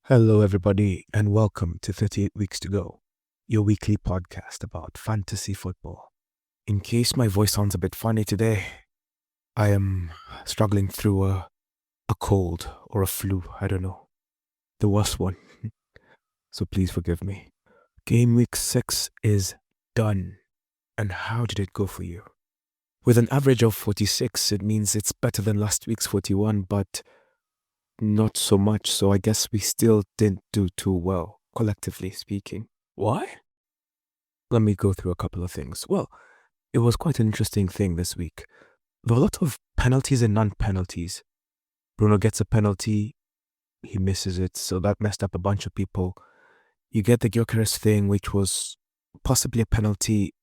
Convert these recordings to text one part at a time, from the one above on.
Hello, everybody, and welcome to 38 Weeks to Go, your weekly podcast about fantasy football. In case my voice sounds a bit funny today, I am struggling through a cold or a flu, I don't know. The worst one. So please forgive me. Gameweek 6 is done. And how did it go for you? With an average of 46, it means it's better than last week's 41, but not so much, so I guess we still didn't do too well, collectively speaking. Why? Let me go through a couple of things. Well, it was quite an interesting thing this week. There were a lot of penalties and non-penalties. Bruno gets a penalty, he misses it, so that messed up a bunch of people. You get the gyokeres thing, which was possibly a penalty,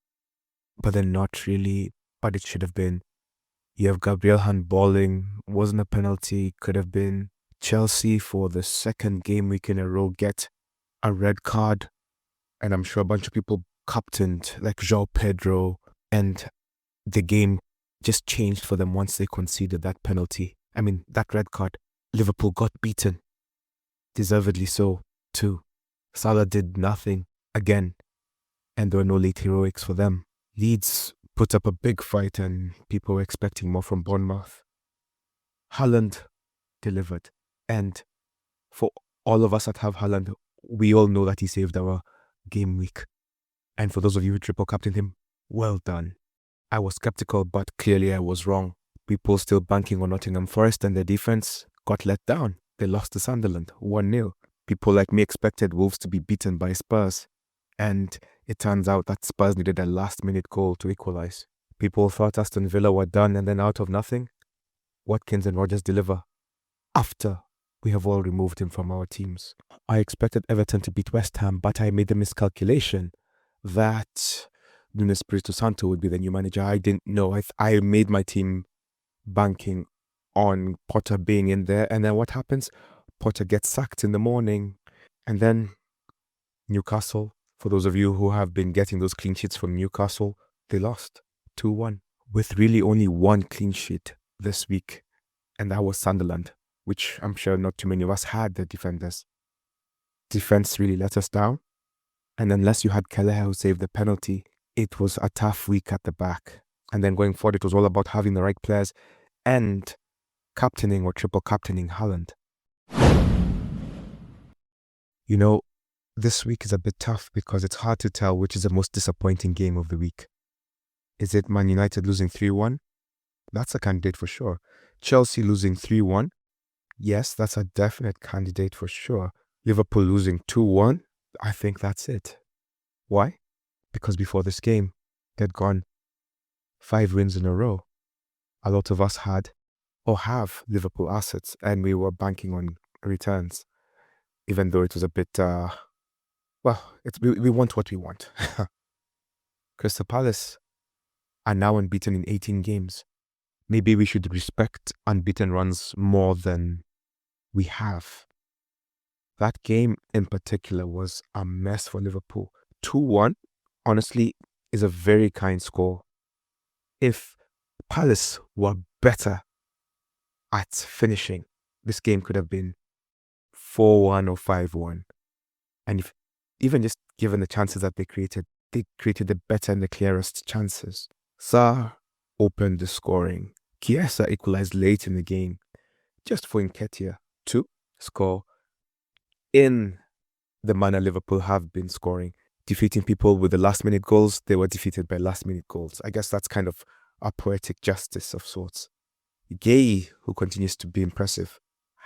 but then not really, but it should have been. You have Gabriel handballing, wasn't a penalty, could have been. Chelsea, for the second game week in a row, get a red card, and I'm sure a bunch of people captained like João Pedro, and the game just changed for them once they conceded that penalty. That red card. Liverpool got beaten. Deservedly so, too. Salah did nothing again, and there were no late heroics for them. Leeds put up a big fight, and people were expecting more from Bournemouth. Haaland delivered. And for all of us that have Haaland, we all know that he saved our game week. And for those of you who triple captained him, well done. I was skeptical, but clearly I was wrong. People still banking on Nottingham Forest, and their defense got let down. They lost to Sunderland 1-0. People like me expected Wolves to be beaten by Spurs. And it turns out that Spurs needed a last-minute goal to equalize. People thought Aston Villa were done, and then out of nothing, Watkins and Rodgers deliver after we have all removed him from our teams. I expected Everton to beat West Ham, but I made the miscalculation that Nuno Espirito Santo would be the new manager. I didn't know. I made my team banking on Potter being in there, and then what happens? Potter gets sacked in the morning, and then Newcastle, for those of you who have been getting those clean sheets from Newcastle, they lost 2-1 with really only one clean sheet this week, and that was Sunderland, which I'm sure not too many of us had the defenders. Defense really let us down, and unless you had Kelleher who saved the penalty, it was a tough week at the back. And then going forward, it was all about having the right players and captaining or triple captaining Haaland. You know, this week is a bit tough because it's hard to tell which is the most disappointing game of the week. Is it Man United losing 3-1? That's a candidate for sure. Chelsea losing 3-1? Yes, that's a definite candidate for sure. Liverpool losing 2-1? I think that's it. Why? Because before this game, they'd gone 5 wins in a row. A lot of us had or have Liverpool assets, and we were banking on returns, even though it was a bit, we want what we want. Crystal Palace are now unbeaten in 18 games. Maybe we should respect unbeaten runs more than we have. That game in particular was a mess for Liverpool. 2-1, honestly, is a very kind score. If Palace were better at finishing, this game could have been 4-1 or 5-1. And if even just given the chances that they created the better and the clearest chances. Sarr opened the scoring. Chiesa equalized late in the game, just for Nketiah to score in the manner Liverpool have been scoring. Defeating people with the last-minute goals, they were defeated by last-minute goals. I guess that's kind of a poetic justice of sorts. Gay, who continues to be impressive,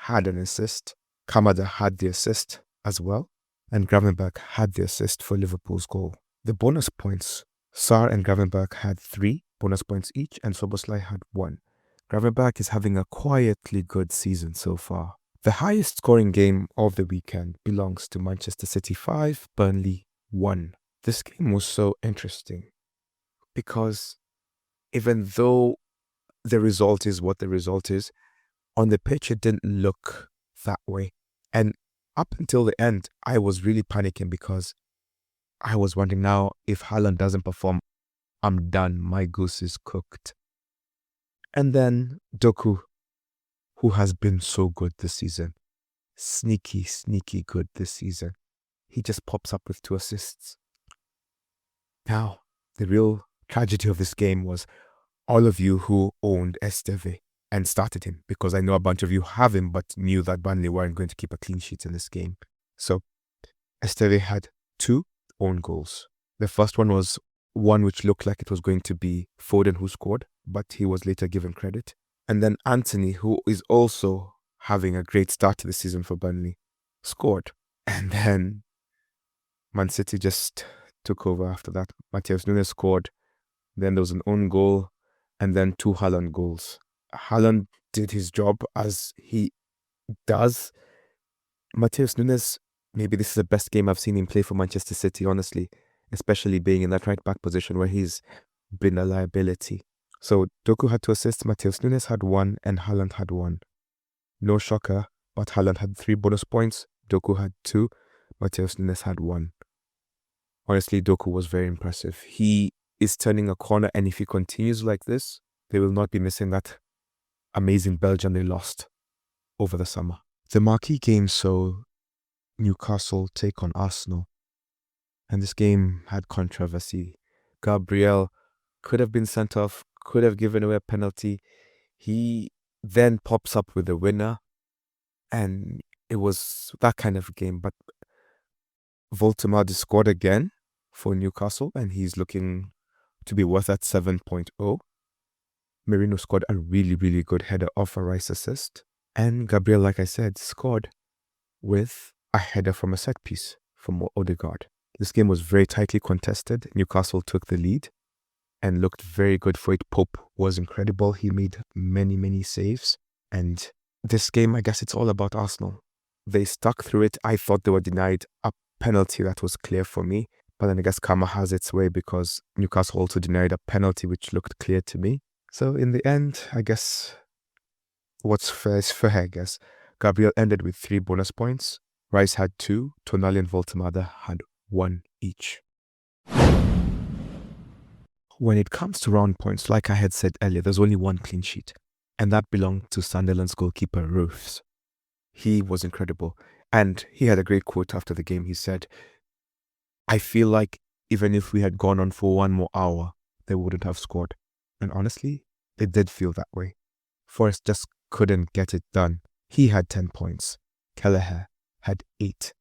had an assist. Kamada had the assist as well. And Gravenberch had the assist for Liverpool's goal. The bonus points, Sarr and Gravenberch had 3 bonus points each, and Szoboszlai had 1. Gravenberch is having a quietly good season so far. The highest scoring game of the weekend belongs to Manchester City 5, Burnley 1. This game was so interesting because even though the result is what the result is, on the pitch it didn't look that way. And up until the end, I was really panicking because I was wondering now if Haaland doesn't perform, I'm done. My goose is cooked. And then Doku, who has been so good this season, sneaky good this season. He just pops up with 2 assists. Now, the real tragedy of this game was all of you who owned Esteve and started him, because I know a bunch of you have him but knew that Burnley weren't going to keep a clean sheet in this game. So Esteve had 2 own goals. The first one was one which looked like it was going to be Foden who scored, but he was later given credit. And then Anthony, who is also having a great start to the season for Burnley, scored. And then Man City just took over after that. Matheus Nunes scored. Then there was an own goal, and then 2 Haaland goals. Haaland did his job as he does. Matheus Nunes, maybe this is the best game I've seen him play for Manchester City, honestly, especially being in that right back position where he's been a liability. So Doku had 2 assists, Matheus Nunes had 1, and Haaland had 1. No shocker, but Haaland had 3 bonus points, Doku had 2, Matheus Nunes had 1. Honestly, Doku was very impressive. He is turning a corner, and if he continues like this, they will not be missing that amazing Belgium they lost over the summer. The marquee game saw Newcastle take on Arsenal, and this game had controversy. Gabriel could have been sent off, could have given away a penalty. He then pops up with the winner, and it was that kind of game. But Voltemade scored again for Newcastle, and he's looking to be worth at 7.0. Merino scored a really good header off a Rice assist. And Gabriel, like I said, scored with a header from a set piece from Odegaard. This game was very tightly contested. Newcastle took the lead and looked very good for it. Pope was incredible. He made many saves. And this game, I guess it's all about Arsenal. They stuck through it. I thought they were denied a penalty that was clear for me. But then I guess karma has its way, because Newcastle also denied a penalty which looked clear to me. So in the end, I guess what's fair is fair, I guess. Gabriel ended with 3 bonus points. Rice had 2. Tonali and Voltemade had 1 each. When it comes to round points, like I had said earlier, there's only 1 clean sheet. And that belonged to Sunderland's goalkeeper, Roofs. He was incredible. And he had a great quote after the game. He said, "I feel like even if we had gone on for 1 more hour, they wouldn't have scored." And honestly, it did feel that way. Forrest just couldn't get it done. He had 10 points. Kelleher had 8.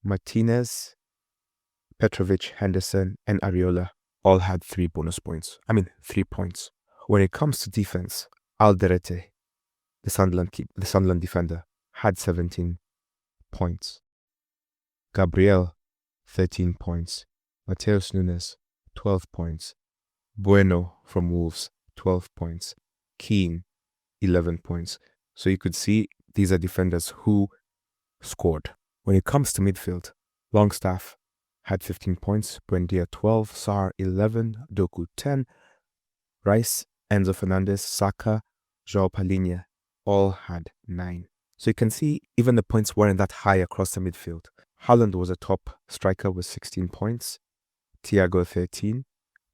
Martinez, Petrovic, Henderson, and Areola all had 3 bonus points. 3 points. When it comes to defense, Alderete, the Sunderland defender, had 17 points. Gabriel, 13 points. Matheus Nunes, 12 points. Bueno from Wolves, 12 points. Keane, 11 points. So you could see these are defenders who scored. When it comes to midfield, Longstaff had 15 points, Buendia 12, Sarr 11, Doku 10, Rice, Enzo Fernandes, Saka, João Palhinha all had 9. So you can see even the points weren't that high across the midfield. Haaland was a top striker with 16 points, Thiago 13,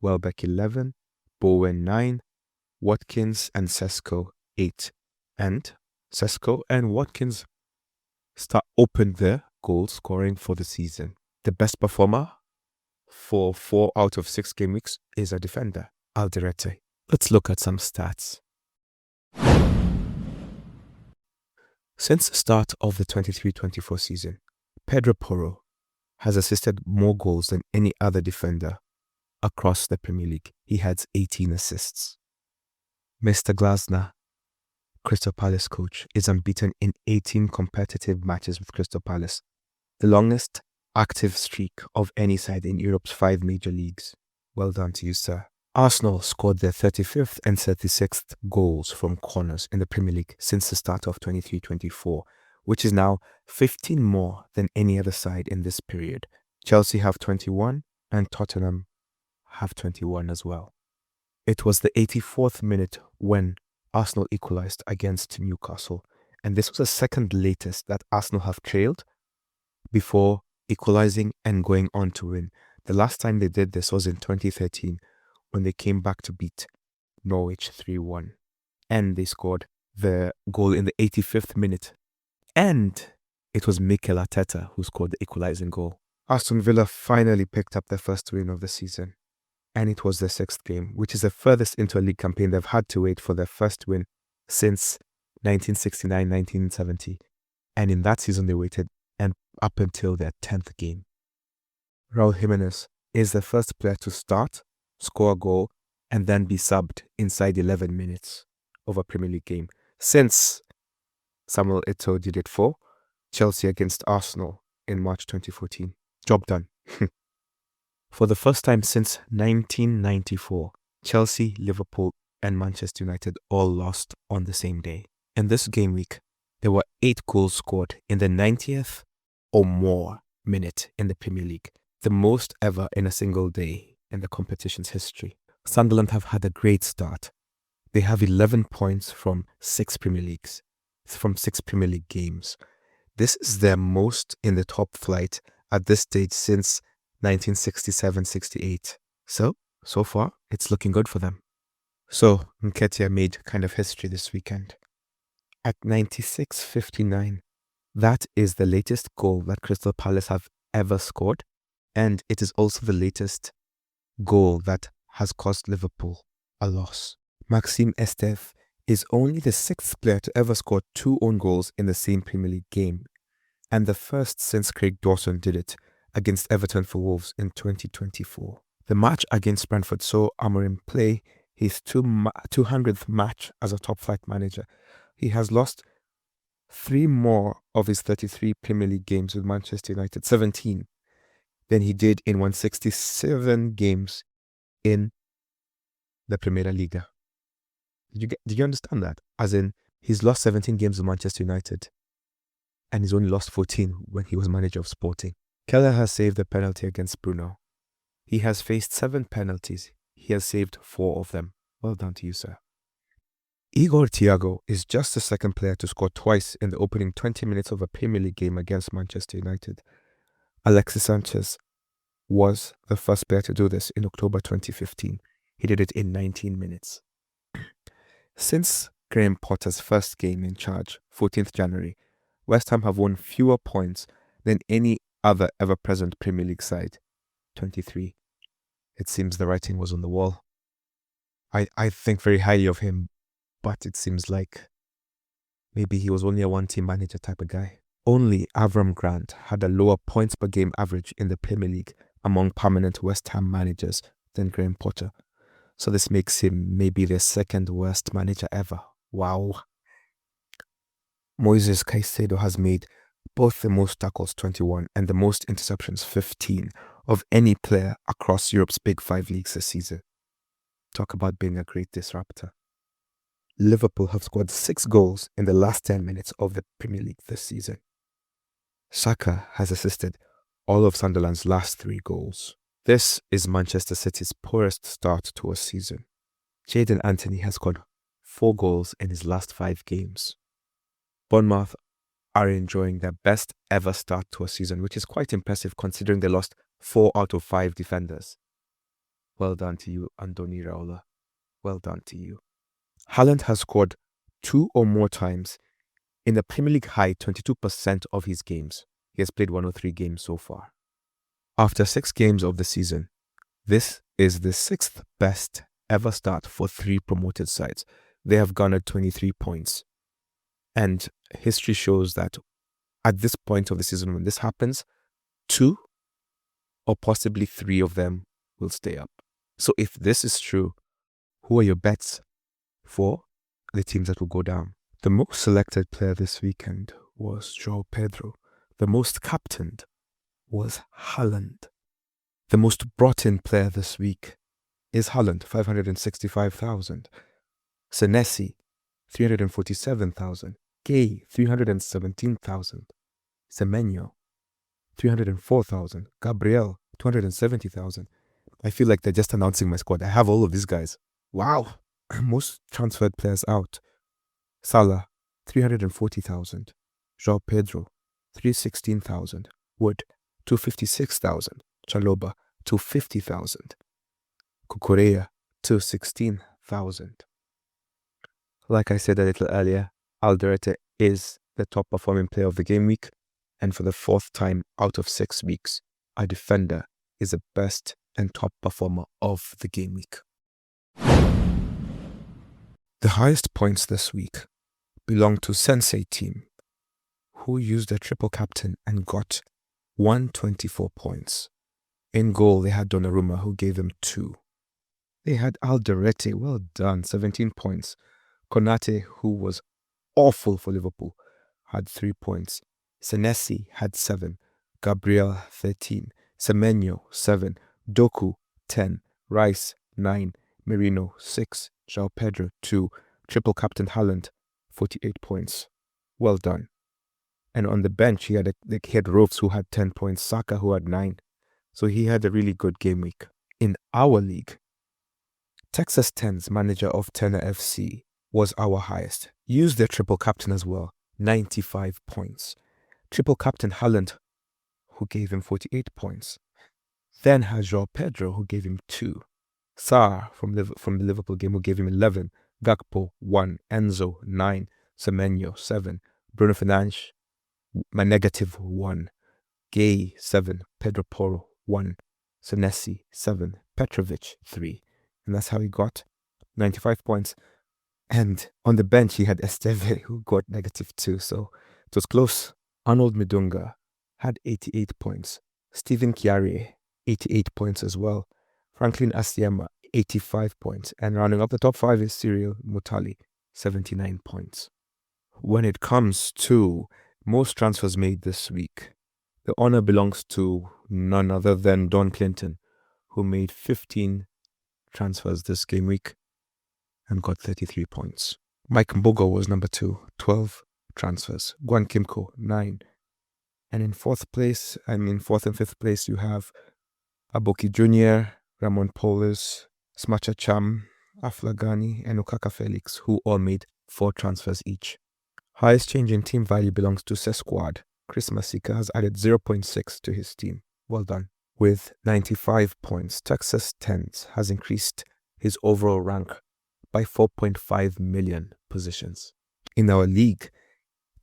Welbeck 11, Bowen 9, Watkins and Sesko 8. And Sesko and Watkins opened their goal scoring for the season. The best performer for 4 out of 6 game weeks is a defender, Alderete. Let's look at some stats. Since the start of the 23-24 season, Pedro Porro has assisted more goals than any other defender across the Premier League. He has 18 assists. Mr. Glasner, Crystal Palace coach, is unbeaten in 18 competitive matches with Crystal Palace, the longest active streak of any side in Europe's 5 major leagues. Well done to you, sir. Arsenal scored their 35th and 36th goals from corners in the Premier League since the start of 23-24, which is now 15 more than any other side in this period. Chelsea have 21 and Tottenham have 21 as well. It was the 84th minute when Arsenal equalized against Newcastle, and this was the second latest that Arsenal have trailed before equalizing and going on to win. The last time they did this was in 2013 when they came back to beat Norwich 3-1, and they scored the goal in the 85th minute. And it was Mikel Arteta who scored the equalizing goal. Aston Villa finally picked up their first win of the season, and it was their 6th game, which is the furthest into a league campaign they've had to wait for their first win since 1969-1970. And in that season, they waited and up until their 10th game. Raul Jimenez is the first player to start, score a goal, and then be subbed inside 11 minutes of a Premier League game since Samuel Eto'o did it for Chelsea against Arsenal in March 2014. Job done. For the first time since 1994, Chelsea, Liverpool, and Manchester United all lost on the same day. In this game week, there were 8 goals scored in the 90th or more minute in the Premier League, the most ever in a single day in the competition's history. Sunderland have had a great start. They have 11 points from 6 Premier League games. This is their most in the top flight at this stage since 1967-68. So far, it's looking good for them. So, Nketiah made kind of history this weekend. At 96:59, that is the latest goal that Crystal Palace have ever scored, and it is also the latest goal that has cost Liverpool a loss. Maxime Esteve is only the 6th player to ever score 2 own goals in the same Premier League game, and the first since Craig Dawson did it against Everton for Wolves in 2024. The match against Brentford saw Amorim play his 200th match as a top-flight manager. He has lost 3 more of his 33 Premier League games with Manchester United, 17, than he did in 167 games in the Primera Liga. Did you understand that? As in, he's lost 17 games with Manchester United, and he's only lost 14 when he was manager of Sporting. Keller has saved a penalty against Bruno. He has faced 7 penalties. He has saved 4 of them. Well done to you, sir. Igor Thiago is just the 2nd player to score twice in the opening 20 minutes of a Premier League game against Manchester United. Alexis Sanchez was the first player to do this in October 2015. He did it in 19 minutes. Since Graham Potter's first game in charge, 14th January, West Ham have won fewer points than any other ever-present Premier League side, 23. It seems the writing was on the wall. I think very highly of him, but it seems like maybe he was only a one-team manager type of guy. Only Avram Grant had a lower points per game average in the Premier League among permanent West Ham managers than Graham Potter. So this makes him maybe the 2nd worst manager ever. Wow. Moises Caicedo has made both the most tackles, 21, and the most interceptions, 15, of any player across Europe's Big 5 leagues this season. Talk about being a great disruptor. Liverpool have scored 6 goals in the last 10 minutes of the Premier League this season. Saka has assisted all of Sunderland's last 3 goals. This is Manchester City's poorest start to a season. Jadon Anthony has scored 4 goals in his last 5 games. Bournemouth are enjoying their best ever start to a season, which is quite impressive considering they lost 4 out of 5 defenders. Well done to you, Andoni Raiola. Well done to you. Haaland has scored 2 or more times in the Premier League high 22% of his games. He has played 103 games so far. After 6 games of the season, this is the 6th best ever start for 3 promoted sides. They have garnered 23 points. And history shows that at this point of the season, when this happens, 2 or possibly 3 of them will stay up. So if this is true, who are your bets for the teams that will go down? The most selected player this weekend was João Pedro. The most captained was Haaland. The most brought-in player this week is Haaland, 565,000. Senesi, 347,000. Gay, 317,000. Semenyo, 304,000. Gabriel, 270,000. I feel like they're just announcing my squad. I have all of these guys. Wow. Most transferred players out. Salah, 340,000. João Pedro, 316,000. Wood, 256,000. Chalobah, 250,000. Cucurella, 216,000. Like I said a little earlier, Alderete is the top performing player of the game week. And for the fourth time out of 6 weeks, our defender is the best and top performer of the game week. The highest points this week belong to Sensei team, who used a triple captain and got 124 points. In goal, they had Donnarumma, who gave them 2. They had Alderete, well done, 17 points. Konate, who was awful for Liverpool, had 3 points. Senesi had 7. Gabriel, 13. Semenyo, 7. Doku, 10. Rice, 9. Merino, 6. João Pedro, 2. Triple captain Haaland, 48 points. Well done. And on the bench, he had Rovs, who had 10 points. Saka, who had 9. So he had a really good game week. In our league, Texas 10's manager of Tenor FC was our highest. Used their triple captain as well, 95 points. Triple captain Haaland, who gave him 48 points. Then had João Pedro, who gave him 2. Sarr from the Liverpool game, who gave him 11. Gakpo, 1. Enzo, 9. Semenyo, 7. Bruno Fernandes, my negative 1. Gay, 7. Pedro Porro, 1. Senesi, 7. Petrovic, 3. And that's how he got 95 points. And on the bench, he had Esteve, who got negative 2. So it was close. Arnold Midunga had 88 points. Stephen Chiari, 88 points as well. Franklin Asiema, 85 points. And rounding up the top 5 is Cyril Mutali, 79 points. When it comes to most transfers made this week, the honor belongs to none other than Don Clinton, who made 15 transfers this game week and got 33 points. Mike Mbogo was number 2, 12 transfers. Guan Kimko, 9. And in fourth and fifth place, you have Aboki Jr., Ramon Polis, Smacha Cham, Aflagani, and Okaka Felix, who all made 4 transfers each. Highest change in team value belongs to Sesquad. Chris Masika has added 0.6 to his team. Well done. With 95 points, Texas 10s has increased his overall rank by 4.5 million positions. In our league,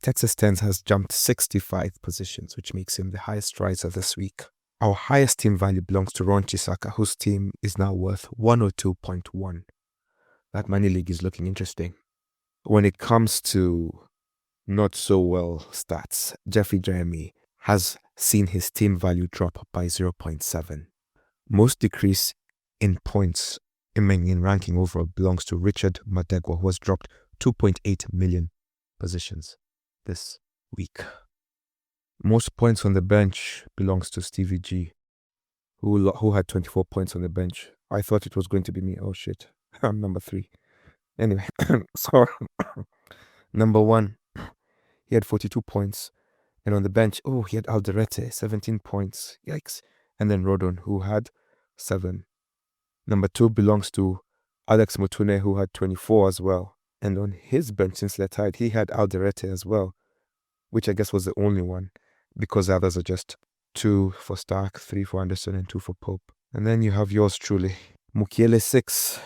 Texas 10s has jumped 65 positions, which makes him the highest riser this week. Our highest team value belongs to Ron Chisaka, whose team is now worth 102.1. That money league is looking interesting. When it comes to not so well stats, Jeffrey Jeremy has seen his team value drop by 0.7. Most decrease in points in ranking overall belongs to Richard Madegwa, who has dropped 2.8 million positions this week. Most points on the bench belongs to Stevie G, who had 24 points on the bench. I thought it was going to be me. Oh shit, I'm number 3. Anyway, so number 1, he had 42 points. And on the bench, he had Alderete, 17 points. Yikes. And then Rodon, who had 7. Number 2 belongs to Alex Mutune, who had 24 as well. And on his bench, since they're tied, he had Alderete as well, which I guess was the only one, because the others are just 2 for Stark, 3 for Anderson, and 2 for Pope. And then you have yours truly. Mukiele 6,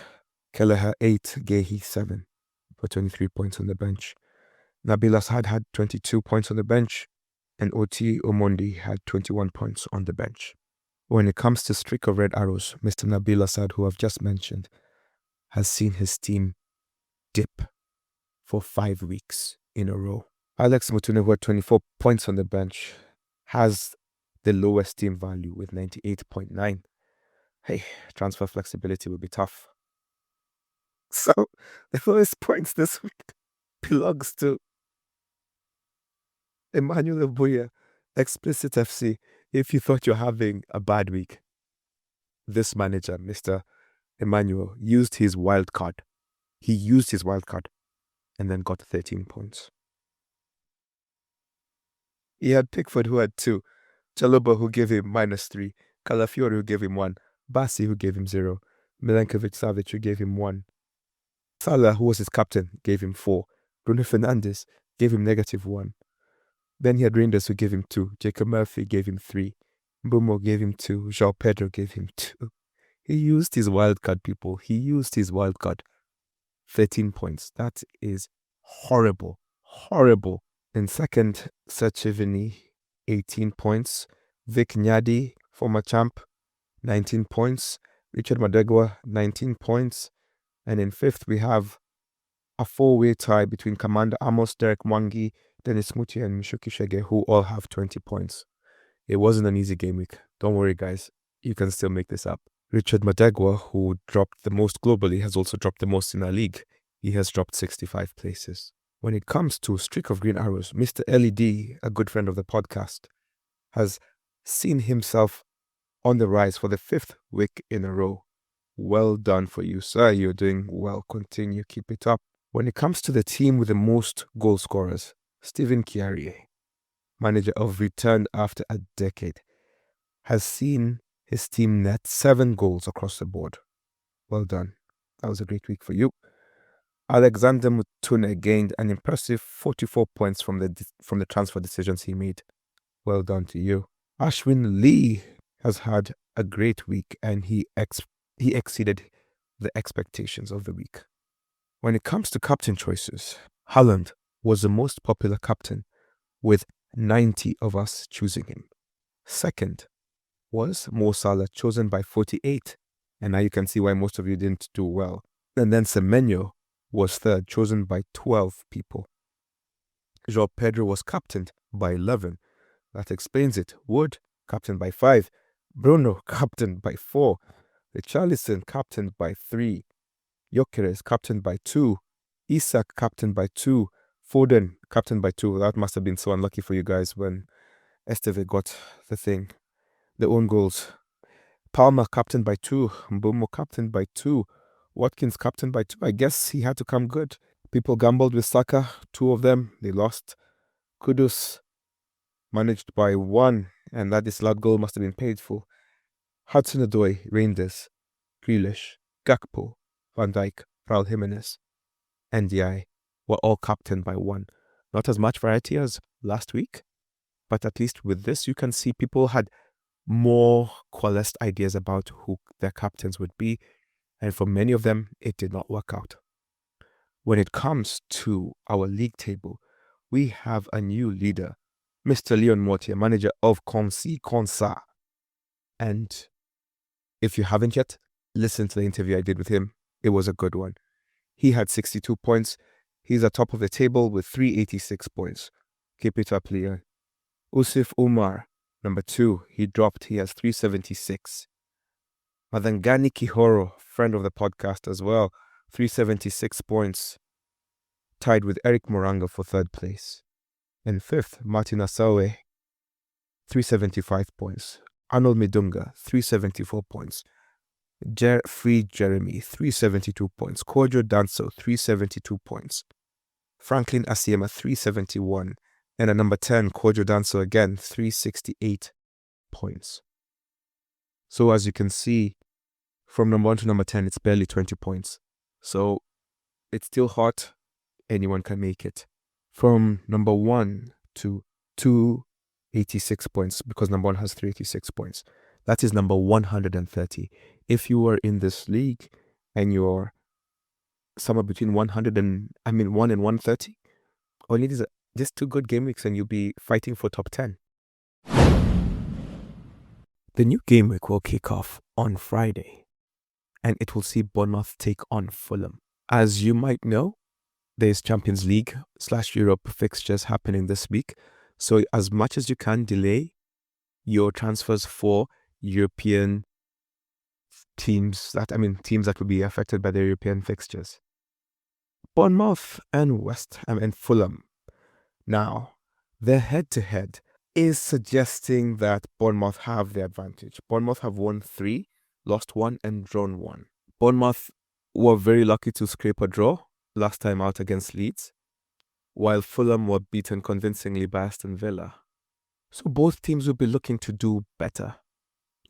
Kelleher 8, Gehi 7 for 23 points on the bench. Nabil Assad had 22 points on the bench, and Oti Omondi had 21 points on the bench. When it comes to streak of red arrows, Mr. Nabil Assad, who I've just mentioned, has seen his team dip for 5 weeks in a row. Alex Mutune, who had 24 points on the bench, has the lowest team value with 98.9. Hey, transfer flexibility will be tough. So, the lowest points this week belongs to Emmanuel Obuya, Explicit FC. If you thought you're having a bad week, this manager, Mr. Emmanuel, used his wild card. He used his wild card and then got 13 points. He had Pickford, who had 2. Chalobah, who gave him -3. Calafiori, who gave him 1. Bassi, who gave him 0. Milenkovic-Savic, who gave him 1. Salah, who was his captain, gave him 4. Bruno Fernandes gave him -1. Then he had Reinders, who gave him 2. Jacob Murphy gave him 3. Mbumo gave him 2. João Pedro gave him 2. He used his wild card, people. He used his wild card. 13 points. That is horrible. Horrible. In second, Sachevini, 18 points. Vic Nyadi, former champ, 19 points. Richard Madegwa, 19 points. And in fifth, we have a four-way tie between Commander Amos, Derek Mwangi, Dennis Muti, and Mishuki Shege, who all have 20 points. It wasn't an easy game week. Don't worry, guys. You can still make this up. Richard Madegwa, who dropped the most globally, has also dropped the most in our league. He has dropped 65 places. When it comes to streak of green arrows, Mr. LED, a good friend of the podcast, has seen himself on the rise for the fifth week in a row. Well done for you, sir. You're doing well. Continue. Keep it up. When it comes to the team with the most goal scorers, Stephen Kiarie, manager of Returned after a decade, has seen his team net 7 goals across the board. Well done. That was a great week for you. Alexander Mutune gained an impressive 44 points from the transfer decisions he made. Well done to you. Ashwin Lee has had a great week and he exceeded the expectations of the week. When it comes to captain choices, Haaland was the most popular captain with 90 of us choosing him. Second was Mo Salah, chosen by 48. And now you can see why most of you didn't do well. And then Semenyo was third, chosen by 12 people. João Pedro was captained by 11. That explains it. Wood, captained by 5. Bruno, captained by 4. Richarlison, captained by 3. Gyokeres, captained by 2. Isak, captained by 2. Foden, captained by 2. That must have been so unlucky for you guys when Esteve got the own goals. Palmer, captained by 2. Mbumo, captained by 2. Watkins, captained by 2. I guess he had to come good. People gambled with Saka, 2 of them. They lost. Kudus, managed by 1. And that disallowed goal must have been paid for. Hudson-Odoi, Reinders, Grealish, Gakpo, Van Dijk, Raul Jimenez, and Ndiaye were all captained by 1. Not as much variety as last week, but at least with this, you can see people had more coalesced ideas about who their captains would be, and for many of them, it did not work out. When it comes to our league table, we have a new leader, Mr. Leon Mortier, manager of Consa. And if you haven't yet, listen to the interview I did with him. It was a good one. He had 62 points. He's at top of the table with 386 points. Keep it up, Leon. Usif Umar, number 2, he dropped. He has 376. Madangani Kihoro, friend of the podcast as well, 376 points. Tied with Eric Moranga for 3rd place. And 5th, Martin Asawe, 375 points. Arnold Midunga, 374 points. Free Jeremy, 372 points. Kojo Danso, 372 points. Franklin Asiema, 371. And at number 10, Kojo Danso again, 368 points. So as you can see, from number 1 to number 10, it's barely 20 points. So it's still hot. Anyone can make it. From number 1 to 286 points, because number 1 has 386 points. That is number 130. If you are in this league and you're somewhere between 1 and 130, all you need is just 2 good game weeks and you'll be fighting for top 10. The new game week will kick off on Friday, and it will see Bournemouth take on Fulham. As you might know, there's Champions League / Europe fixtures happening this week. So as much as you can, delay your transfers for European teams that will be affected by the European fixtures. Bournemouth and Fulham. Now, their head-to-head is suggesting that Bournemouth have the advantage. Bournemouth have won 3, lost 1, and drawn 1. Bournemouth were very lucky to scrape a draw last time out against Leeds, while Fulham were beaten convincingly by Aston Villa. So both teams will be looking to do better.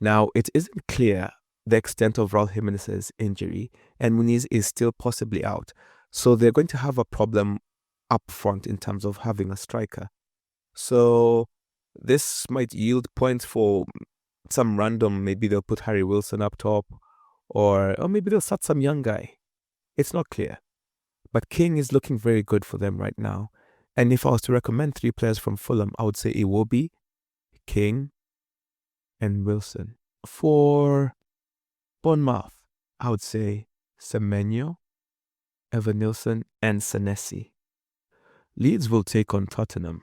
Now, it isn't clear the extent of Raul Jimenez's injury, and Muniz is still possibly out. So they're going to have a problem up front in terms of having a striker. So this might yield points for some random, maybe they'll put Harry Wilson up top, or maybe they'll start some young guy. It's not clear. But King is looking very good for them right now. And if I was to recommend 3 players from Fulham, I would say Iwobi, King, and Wilson. For Bournemouth, I would say Semenyo, Evanilson, and Senesi. Leeds will take on Tottenham.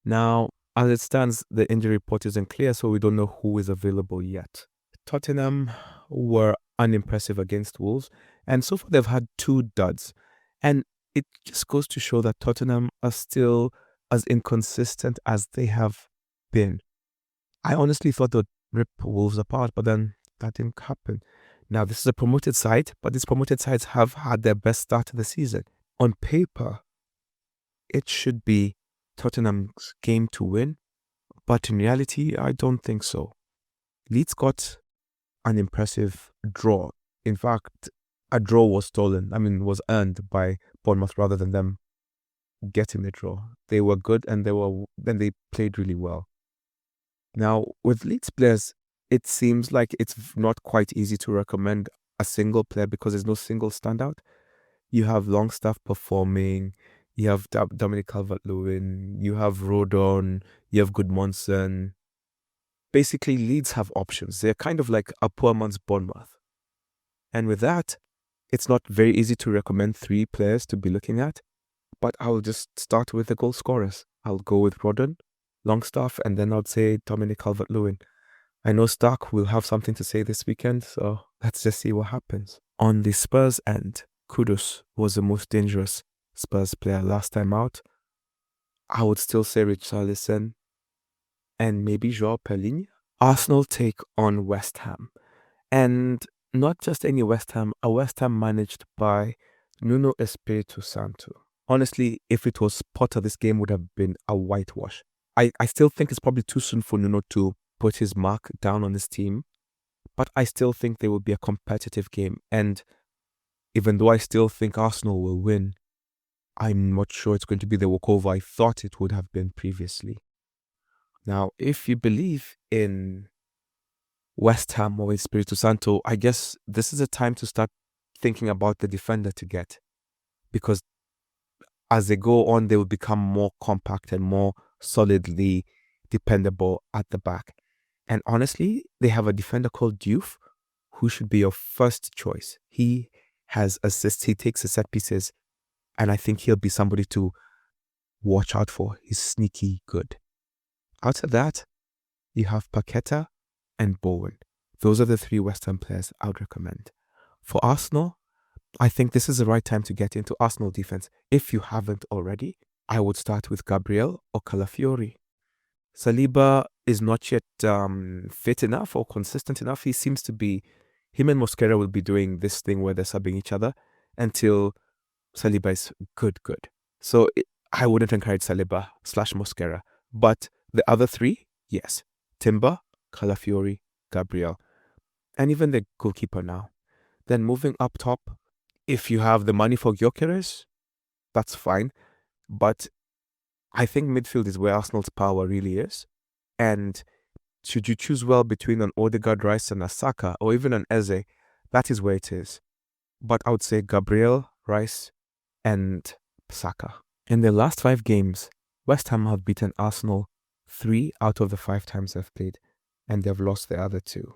Now, as it stands, the injury report isn't clear, so we don't know who is available yet. Tottenham were unimpressive against Wolves, and so far they've had 2 duds. And it just goes to show that Tottenham are still as inconsistent as they have been. I honestly thought they'd rip Wolves apart, but then that didn't happen. Now, this is a promoted side, but these promoted sides have had their best start to the season. On paper, it should be Tottenham's game to win, but in reality, I don't think so. Leeds got an impressive draw. In fact, a draw was was earned by Bournemouth rather than them getting the draw. They were good and they played really well. Now, with Leeds players, it seems like it's not quite easy to recommend a single player because there's no single standout. You have Longstaff performing, you have Dominic Calvert-Lewin, you have Rodon, you have Goodmanson. Basically, Leeds have options. They're kind of like a poor man's Bournemouth. And with that, it's not very easy to recommend 3 players to be looking at, but I'll just start with the goal scorers. I'll go with Rodon, Longstaff, and then I'll say Dominic Calvert-Lewin. I know Stark will have something to say this weekend, so let's just see what happens. On the Spurs end, Kudus was the most dangerous Spurs player last time out. I would still say Richarlison and maybe João Pellegrini. Arsenal take on West Ham. And not just any West Ham, a West Ham managed by Nuno Espírito Santo. Honestly, if it was Potter, this game would have been a whitewash. I still think it's probably too soon for Nuno to put his mark down on his team, but I still think there will be a competitive game. And even though I still think Arsenal will win, I'm not sure it's going to be the walkover I thought it would have been previously. Now, if you believe in West Ham or Espírito Santo, I guess this is a time to start thinking about the defender to get, because as they go on, they will become more compact and more solidly dependable at the back. And honestly, they have a defender called Diouf, who should be your first choice. He has assists, he takes the set pieces, and I think he'll be somebody to watch out for. He's sneaky good. Outside that, you have Paqueta and Bowen. Those are the 3 West Ham players I would recommend. For Arsenal, I think this is the right time to get into Arsenal defense. If you haven't already, I would start with Gabriel or Calafiori. Saliba is not yet fit enough or consistent enough. He seems to be, him and Mosquera will be doing this thing where they're subbing each other until Saliba is good. So I wouldn't encourage Saliba / Mosquera. But the other 3, yes. Timber, Calafiori, Gabriel, and even the goalkeeper now. Then moving up top, if you have the money for gyokeres, that's fine. But I think midfield is where Arsenal's power really is. And should you choose well between an Odegaard, Rice, and a Saka, or even an Eze, that is where it is. But I would say Gabriel, Rice, and Saka. In their last 5 games, West Ham have beaten Arsenal 3 out of the 5 times they've played, and they've lost the other 2.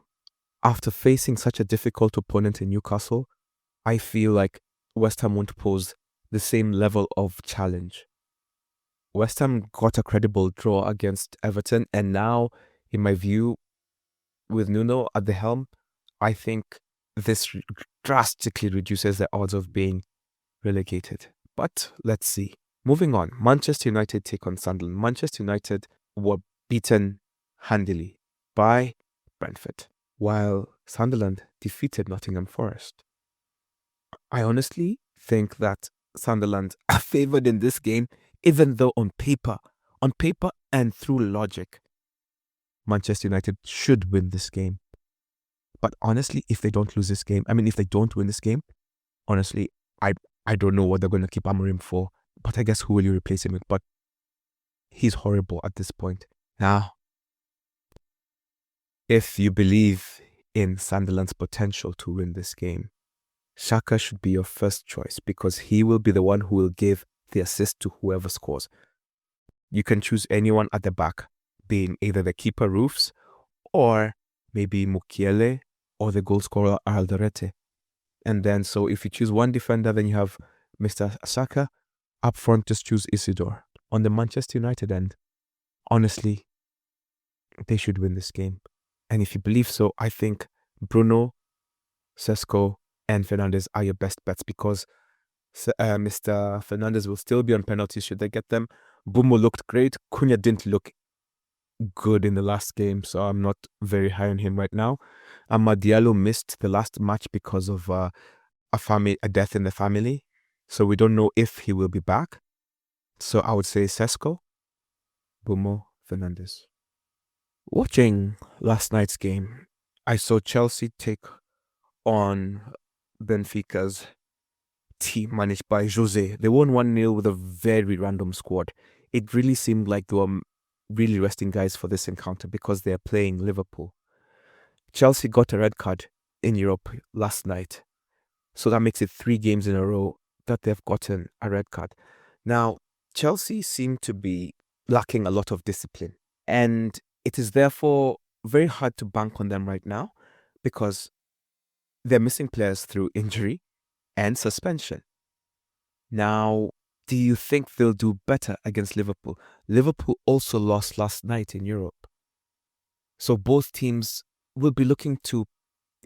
After facing such a difficult opponent in Newcastle, I feel like West Ham won't pose the same level of challenge. West Ham got a credible draw against Everton, and now, in my view, with Nuno at the helm, I think this drastically reduces the odds of being relegated. But let's see. Moving on, Manchester United take on Sunderland. Manchester United were beaten handily by Brentford, while Sunderland defeated Nottingham Forest. I honestly think that Sunderland are favoured in this game, even though on paper and through logic, Manchester United should win this game. But honestly, if they don't win this game, honestly, I don't know what they're going to keep Amorim for. But I guess who will you replace him with? But he's horrible at this point. Now, if you believe in Sunderland's potential to win this game, Xhaka should be your first choice because he will be the one who will give the assist to whoever scores. You can choose anyone at the back, being either the keeper Roofs or maybe Mukiele or the goal scorer Alderete. And then, so if you choose one defender, then you have Mr. Saka. Up front, just choose Isidore. On the Manchester United end, honestly, they should win this game. And if you believe so, I think Bruno, Sesko, and Fernandes are your best bets because Mr. Fernandes will still be on penalties should they get them. Bumo looked great. Cunha didn't look good in the last game, so I'm not very high on him right now. Amad Diallo missed the last match because of a death in the family, so we don't know if he will be back. So I would say Sesko, Bumo, Fernandes. Watching last night's game, I saw Chelsea take on Benfica's team managed by Jose. They won 1-0 with a very random squad. It really seemed like they were really resting guys for this encounter because they're playing Liverpool. Chelsea got a red card in Europe last night. So that makes it 3 games in a row that they've gotten a red card. Now, Chelsea seem to be lacking a lot of discipline. And it is therefore very hard to bank on them right now because they're missing players through injury and suspension. Now, do you think they'll do better against Liverpool? Liverpool also lost last night in Europe. So both teams will be looking to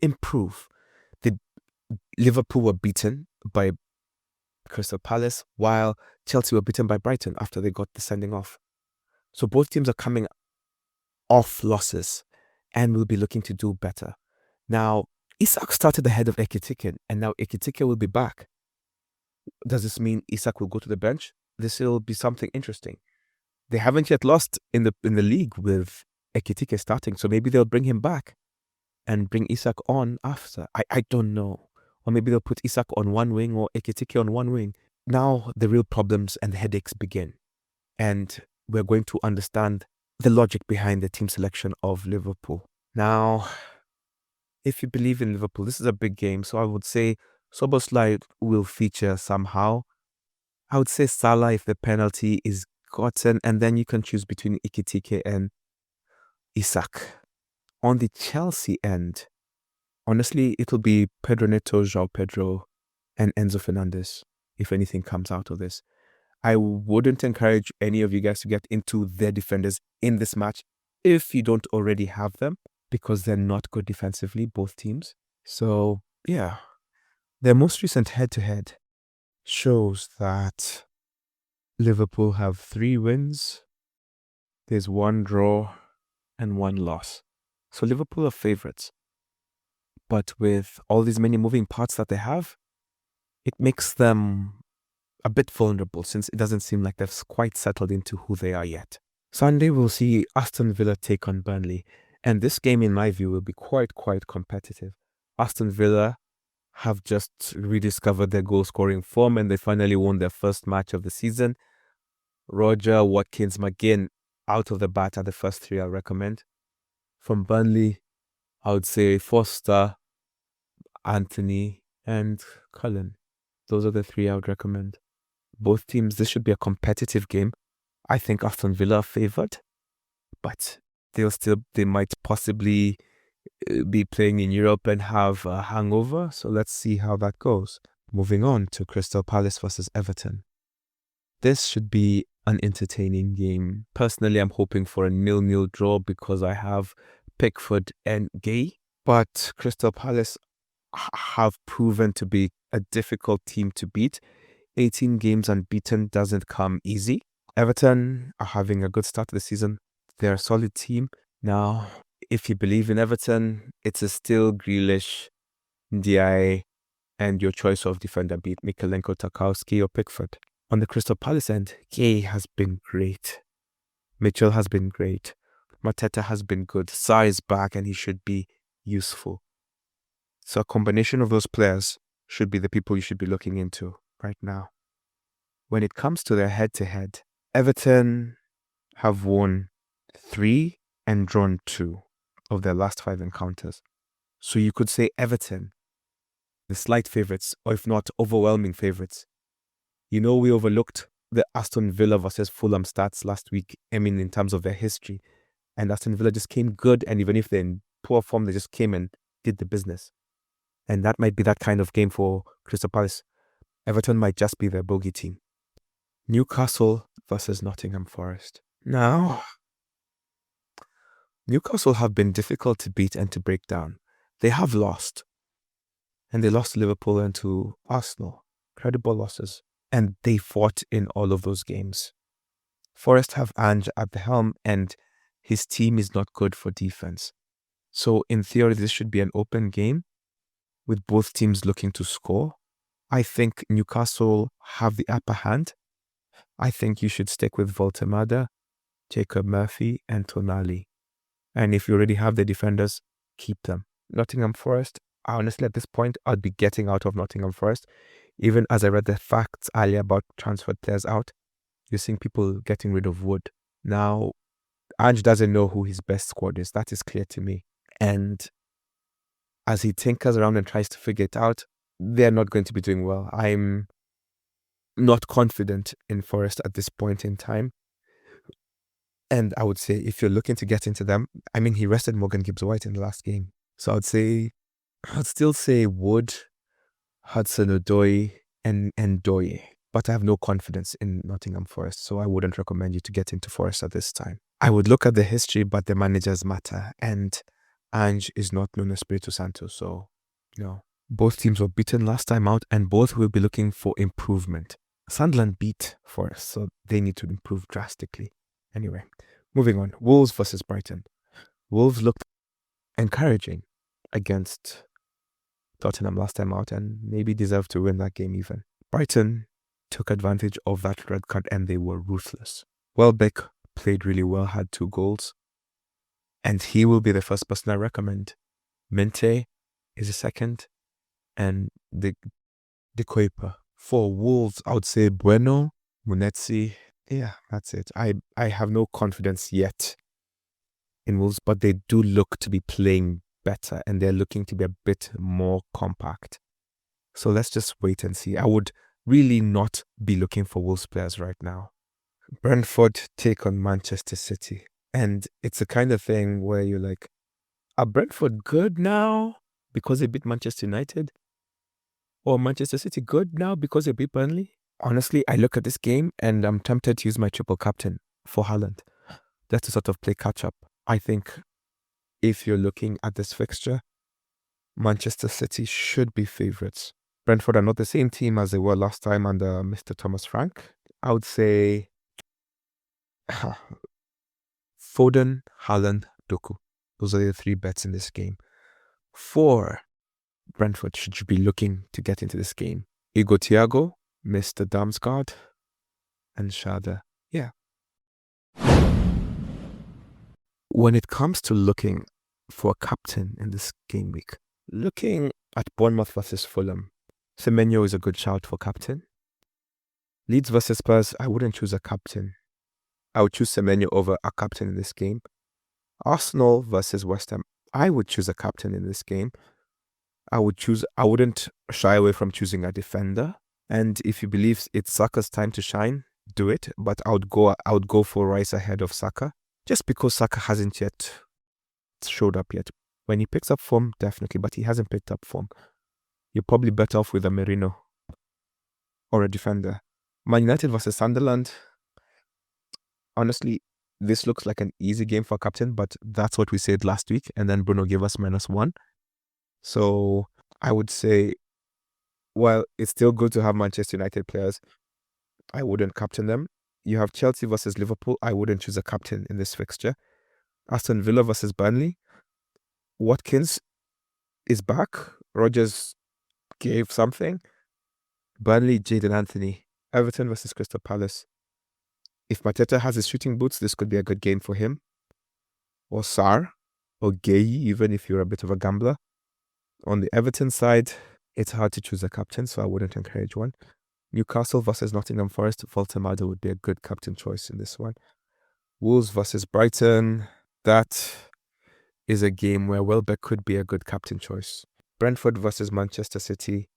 improve. Liverpool were beaten by Crystal Palace, while Chelsea were beaten by Brighton after they got the sending off. So both teams are coming off losses and will be looking to do better. Now, Isak started ahead of Ekitike, and now Ekitike will be back. Does this mean Isak will go to the bench? This will be something interesting. They haven't yet lost in the league with Ekitike starting, so maybe they'll bring him back and bring Isak on after. I don't know. Or maybe they'll put Isak on one wing or Ekitike on one wing. Now the real problems and the headaches begin. And we're going to understand the logic behind the team selection of Liverpool. Now, if you believe in Liverpool, this is a big game. So I would say Szoboszlai will feature somehow. I would say Salah if the penalty is gotten. And then you can choose between Ekitike and Isak. On the Chelsea end, honestly, it'll be Pedro Neto, João Pedro, and Enzo Fernandes, if anything comes out of this. I wouldn't encourage any of you guys to get into their defenders in this match if you don't already have them, because they're not good defensively, both teams. So, yeah, their most recent head-to-head shows that Liverpool have 3 wins, there's 1 draw, and 1 loss. So Liverpool are favourites. But with all these many moving parts that they have, it makes them a bit vulnerable since it doesn't seem like they've quite settled into who they are yet. Sunday, we'll see Aston Villa take on Burnley. And this game, in my view, will be quite competitive. Aston Villa have just rediscovered their goal-scoring form and they finally won their first match of the season. Roger, Watkins, McGinn, out of the bat are the first 3 I recommend. From Burnley, I would say Foster, Anthony, and Cullen. Those are the 3 I would recommend. Both teams, this should be a competitive game. I think Aston Villa are favoured, but they might possibly be playing in Europe and have a hangover. So let's see how that goes. Moving on to Crystal Palace versus Everton. This should be an entertaining game. Personally, I'm hoping for a 0-0 draw because I have Pickford and Gay. But Crystal Palace have proven to be a difficult team to beat. 18 games unbeaten doesn't come easy. Everton are having a good start to the season. They're a solid team. Now, if you believe in Everton, it's still Grealish, Ndiaye, and your choice of defender, be it Mikalenko, Tarkowski, or Pickford. On the Crystal Palace end, Gay has been great. Mitchell has been great. Mateta has been good. Sarr is back and he should be useful. So a combination of those players should be the people you should be looking into right now. When it comes to their head-to-head, Everton have won 3 and drawn 2 of their last 5 encounters. So you could say Everton, the slight favourites, or if not overwhelming favourites. You know, we overlooked the Aston Villa versus Fulham stats last week, in terms of their history. And Aston Villa just came good, and even if they're in poor form, they just came and did the business. And that might be that kind of game for Crystal Palace. Everton might just be their bogey team. Newcastle versus Nottingham Forest. Now, Newcastle have been difficult to beat and to break down. They have lost. And they lost to Liverpool and to Arsenal. Credible losses. And they fought in all of those games. Forest have Ange at the helm, and his team is not good for defense. So in theory, this should be an open game with both teams looking to score. I think Newcastle have the upper hand. I think you should stick with Voltemada, Jacob Murphy, and Tonali. And if you already have the defenders, keep them. Nottingham Forest, honestly, at this point, I'd be getting out of Nottingham Forest. Even as I read the facts earlier about transferred players out, you're seeing people getting rid of Wood. Now, Ange doesn't know who his best squad is. That is clear to me. And as he tinkers around and tries to figure it out, they're not going to be doing well. I'm not confident in Forest at this point in time. And I would say if you're looking to get into them, I mean, he rested Morgan Gibbs-White in the last game. So I'd still say Wood, Hudson-Odoi, and Doye. But I have no confidence in Nottingham Forest, so I wouldn't recommend you to get into Forest at this time. I would look at the history, but the managers matter. And Ange is not Nuno Espirito Santo, so, both teams were beaten last time out, and both will be looking for improvement. Sunderland beat Forest, so they need to improve drastically. Anyway, moving on. Wolves versus Brighton. Wolves looked encouraging against Tottenham last time out and maybe deserved to win that game even. Brighton took advantage of that red card and they were ruthless. Welbeck played really well, had 2 goals. And he will be the first person I recommend. Mente is the second. And the Koipa. For Wolves, I would say Bueno, Munetsi. Yeah, that's it. I have no confidence yet in Wolves, but they do look to be playing better and they're looking to be a bit more compact. So let's just wait and see. I would really not be looking for Wolves players right now. Brentford take on Manchester City. And it's a kind of thing where you're like, are Brentford good now because they beat Manchester United? Or Manchester City good now because they beat Burnley? Honestly, I look at this game and I'm tempted to use my triple captain for Haaland. That's to sort of play catch up. I think if you're looking at this fixture, Manchester City should be favourites. Brentford are not the same team as they were last time under Mr. Thomas Frank. I would say Foden, Haaland, Doku. Those are the 3 bets in this game. 4, Brentford should be looking to get into this game. Igor Thiago, Mr. Damsgaard, and Shada. Yeah. When it comes to looking for a captain in this game week, looking at Bournemouth versus Fulham, Semenyo is a good shout for captain. Leeds versus Spurs, I wouldn't choose a captain. I would choose Semenyo over a captain in this game. Arsenal versus West Ham, I would choose a captain in this game. I wouldn't shy away from choosing a defender. And if you believe it's Saka's time to shine, do it. But I would go for Rice ahead of Saka. Just because Saka hasn't yet showed up yet. When he picks up form, definitely. But he hasn't picked up form. You're probably better off with a Merino or a defender. Man United versus Sunderland. Honestly, this looks like an easy game for a captain, but that's what we said last week. And then Bruno gave us -1. So I would say, well, it's still good to have Manchester United players. I wouldn't captain them. You have Chelsea versus Liverpool. I wouldn't choose a captain in this fixture. Aston Villa versus Burnley. Watkins is back. Rodgers gave something. Burnley, Jadon Anthony. Everton versus Crystal Palace. If Mateta has his shooting boots, this could be a good game for him. Or Sarr. Or Gay, even if you're a bit of a gambler. On the Everton side, it's hard to choose a captain, so I wouldn't encourage one. Newcastle versus Nottingham Forest. Voltemada would be a good captain choice in this one. Wolves versus Brighton. That is a game where Welbeck could be a good captain choice. Brentford versus Manchester City.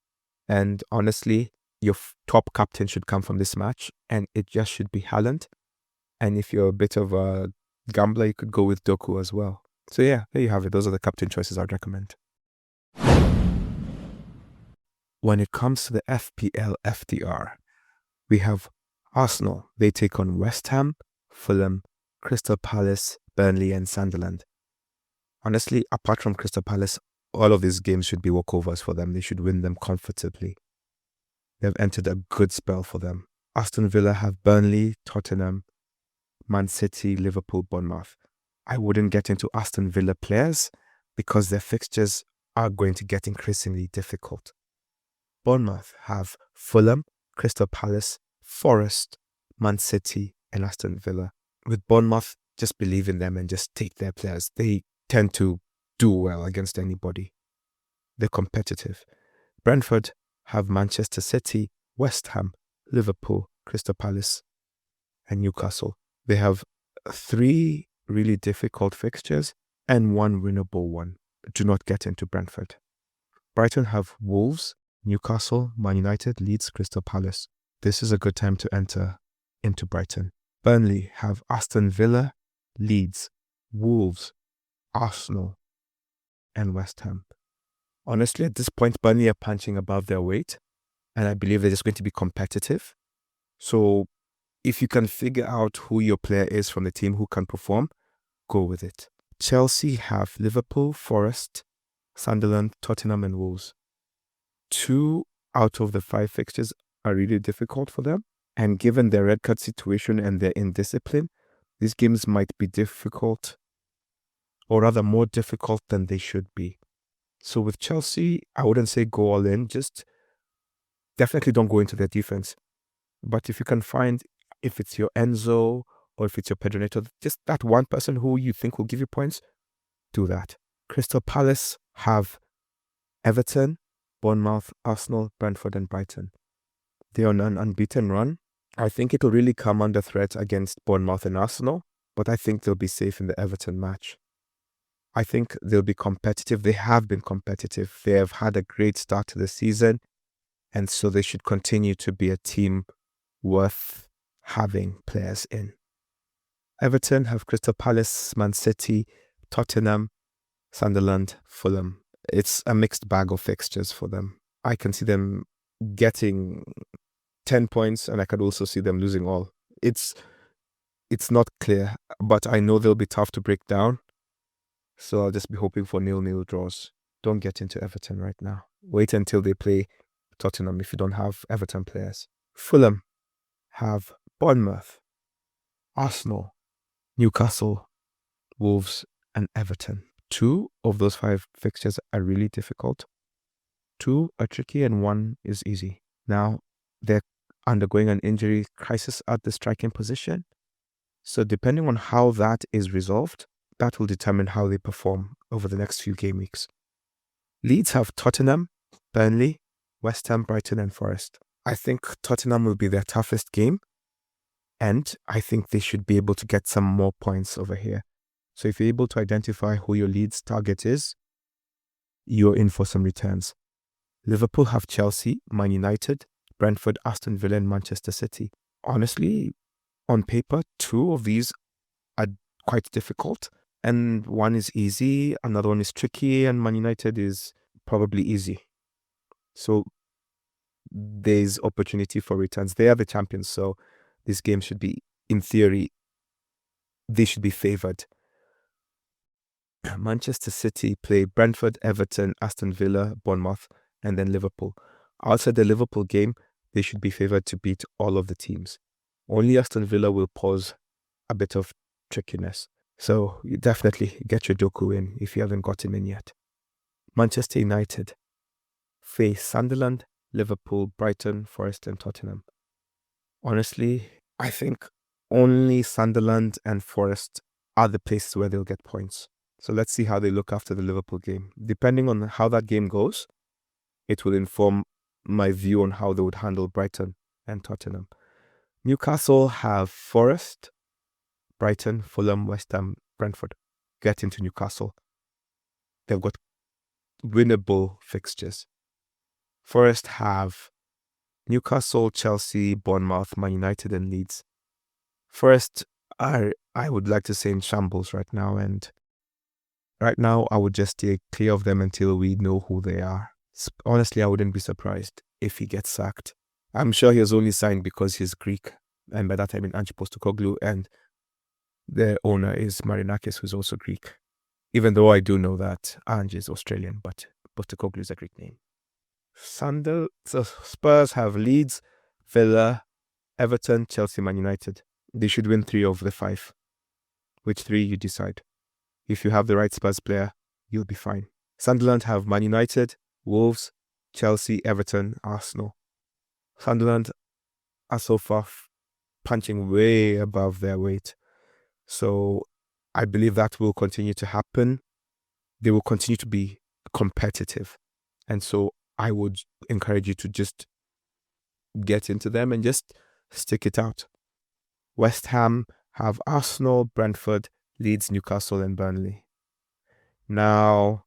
And honestly, your top captain should come from this match. And it just should be Haaland. And if you're a bit of a Gambler, you could go with Doku as well. So yeah, there you have it. Those are the captain choices I'd recommend. When it comes to the FPL FDR, we have Arsenal. They take on West Ham, Fulham, Crystal Palace, Burnley, and Sunderland. Honestly, apart from Crystal Palace, all of these games should be walkovers for them. They should win them comfortably. They've entered a good spell for them. Aston Villa have Burnley, Tottenham, Man City, Liverpool, Bournemouth. I wouldn't get into Aston Villa players because their fixtures are going to get increasingly difficult. Bournemouth have Fulham, Crystal Palace, Forest, Man City, and Aston Villa. With Bournemouth, just believe in them and just take their players. They tend to do well against anybody. They're competitive. Brentford have Manchester City, West Ham, Liverpool, Crystal Palace, and Newcastle. They have 3 really difficult fixtures and 1 winnable one. Do not get into Brentford. Brighton have Wolves, Newcastle, Man United, Leeds, Crystal Palace. This is a good time to enter into Brighton. Burnley have Aston Villa, Leeds, Wolves, Arsenal, and West Ham. Honestly, at this point, Burnley are punching above their weight, and I believe they're just going to be competitive. So if you can figure out who your player is from the team who can perform, go with it. Chelsea have Liverpool, Forest, Sunderland, Tottenham, and Wolves. 2 out of the 5 fixtures are really difficult for them. And given their red card situation and their indiscipline, these games might be difficult, or rather more difficult than they should be. So with Chelsea, I wouldn't say go all in, just definitely don't go into their defense. But if you can find, if it's your Enzo or if it's your Pedro Neto, just that one person who you think will give you points, do that. Crystal Palace have Everton, Bournemouth, Arsenal, Brentford, and Brighton. They're on an unbeaten run. I think it'll really come under threat against Bournemouth and Arsenal, but I think they'll be safe in the Everton match. I think they'll be competitive. They have been competitive. They have had a great start to the season, and so they should continue to be a team worth having players in. Everton have Crystal Palace, Man City, Tottenham, Sunderland, Fulham. It's a mixed bag of fixtures for them. I can see them getting 10 points, and I could also see them losing all. It's not clear, but I know they'll be tough to break down. So I'll just be hoping for 0-0 draws. Don't get into Everton right now. Wait until they play Tottenham if you don't have Everton players. Fulham have Bournemouth, Arsenal, Newcastle, Wolves, and Everton. 2 of those 5 fixtures are really difficult. 2 are tricky and 1 is easy. Now, they're undergoing an injury crisis at the striking position. So depending on how that is resolved, that will determine how they perform over the next few game weeks. Leeds have Tottenham, Burnley, West Ham, Brighton, and Forest. I think Tottenham will be their toughest game, and I think they should be able to get some more points over here. So if you're able to identify who your Leeds target is, you're in for some returns. Liverpool have Chelsea, Man United, Brentford, Aston Villa, and Manchester City. Honestly, on paper, 2 of these are quite difficult, and 1 is easy, another one is tricky, and Man United is probably easy. So there's opportunity for returns. They are the champions, so this game should be, in theory, they should be favored. Manchester City play Brentford, Everton, Aston Villa, Bournemouth, and then Liverpool. Outside the Liverpool game, they should be favored to beat all of the teams. Only Aston Villa will pose a bit of trickiness. So you definitely get your Doku in if you haven't got him in yet. Manchester United face Sunderland, Liverpool, Brighton, Forest, and Tottenham. Honestly, I think only Sunderland and Forest are the places where they'll get points. So let's see how they look after the Liverpool game. Depending on how that game goes, it will inform my view on how they would handle Brighton and Tottenham. Newcastle have Forest, Brighton, Fulham, West Ham, Brentford. Get into Newcastle. They've got winnable fixtures. Forest have Newcastle, Chelsea, Bournemouth, Man United, and Leeds. Forest I would like to say in shambles right now, and right now I would just stay clear of them until we know who they are. Honestly, I wouldn't be surprised if he gets sacked. I'm sure he was only signed because he's Greek, and by that I mean Ange Postecoglou, and the owner is Marinakis, who's also Greek. Even though I do know that Ange is Australian, but Postecoglou is a Greek name. So Spurs have Leeds, Villa, Everton, Chelsea, Man United. They should win 3 of the 5. Which 3 you decide. If you have the right Spurs player, you'll be fine. Sunderland have Man United, Wolves, Chelsea, Everton, Arsenal. Sunderland are so far punching way above their weight. So I believe that will continue to happen. They will continue to be competitive. And so I would encourage you to just get into them and just stick it out. West Ham have Arsenal, Brentford, Leeds, Newcastle, and Burnley. Now,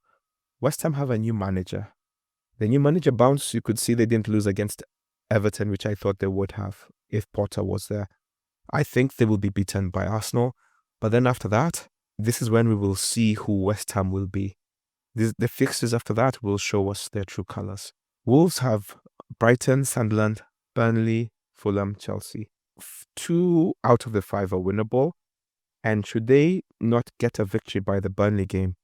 West Ham have a new manager. The new manager bounce, you could see they didn't lose against Everton, which I thought they would have if Potter was there. I think they will be beaten by Arsenal. But then after that, this is when we will see who West Ham will be. The fixtures after that will show us their true colours. Wolves have Brighton, Sunderland, Burnley, Fulham, Chelsea. 2 out of the 5 are winnable. And should they not get a victory by the Burnley game,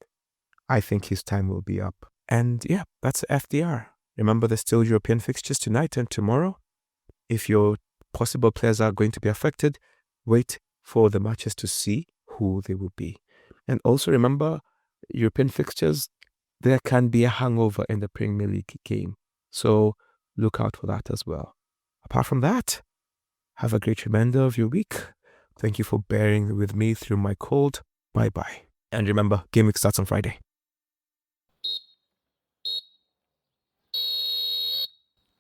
I think his time will be up. And yeah, that's FDR. Remember, there's still European fixtures tonight and tomorrow. If your possible players are going to be affected, wait for the matches to see who they will be. And also remember, European fixtures, there can be a hangover in the Premier League game. So look out for that as well. Apart from that, have a great remainder of your week. Thank you for bearing with me through my cold. Bye-bye. And remember, Gameweek starts on Friday.